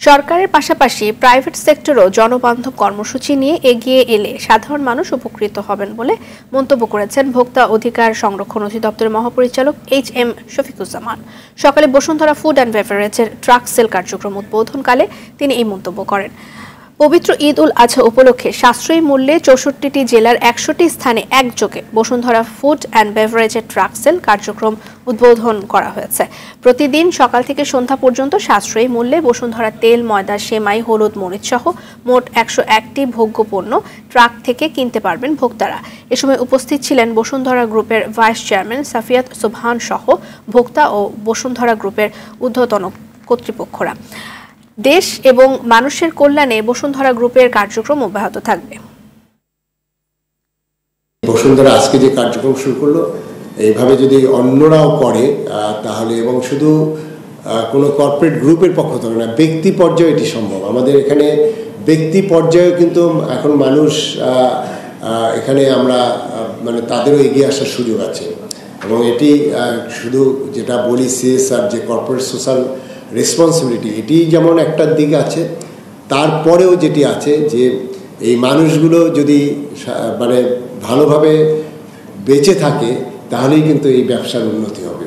সরকারের পাশাপাশি প্রাইভেট সেক্টরও জনবান্ধব কর্মসূচি নিয়ে এগিয়ে এলে সাধারণ মানুষ উপকৃত হবেন বলে মন্তব্য করেছেন ভোক্তা অধিকার সংরক্ষণ অধিদপ্তরের মহাপরিচালক HM শফিকুজ্জামান। সকালে বসুন্ধরা ফুড অ্যান্ড বেভারেজের ট্রাক সেল কার্যক্রম উদ্বোধনকালে তিনি এই মন্তব্য করেন। পবিত্র ঈদ উল আজহা উপলক্ষে সাশ্রয়ী মূল্যে 64টি জেলার 100টি স্থানে একযোগে বসুন্ধরা ফুড অ্যান্ড বেভারেজের ট্রাক সেল কার্যক্রম উদ্বোধন করা হয়েছে। প্রতিদিন সকাল থেকে সন্ধ্যা পর্যন্ত সাশ্রয়ী মূল্যে বসুন্ধরা তেল, ময়দা, সেমাই, হলুদ, মরিচ সহ মোট 101টি ভোগ্যপণ্য ট্রাক থেকে কিনতে পারবেন ভোক্তারা। এ সময় উপস্থিত ছিলেন বসুন্ধরা গ্রুপের ভাইস চেয়ারম্যান সাফিয়াত সুবহান সহ ভোক্তা ও বসুন্ধরা গ্রুপের ঊর্ধ্বতন কর্তৃপক্ষরা। দেশ এবং মানুষের কল্যাণে বসুন্ধরা গ্রুপের কার্যক্রম অব্যাহত থাকবে। বসুন্ধরা আজকে যে কার্যক্রম শুরু করলো, এইভাবে যদি অন্যরাও করে তাহলে, এবং শুধু কোনো কর্পোরেট গ্রুপের পক্ষ থেকে না, ব্যক্তি পর্যায়ে এটি সম্ভব। আমাদের এখানে ব্যক্তি পর্যায়ে কিন্তু এখন মানুষ এখানে আমরা মানে তাদেরও এগিয়ে আসার সুযোগ আছে, এবং এটি শুধু যেটা বলি CSR যে কর্পোরেট সোশ্যাল রেসপন্সিবিলিটি, এটি যেমন একটা দিক আছে, তারপরেও যেটি আছে যে এই মানুষগুলো যদি মানে ভালোভাবে বেঁচে থাকে তাহলেই কিন্তু এই ব্যবসার উন্নতি হবে।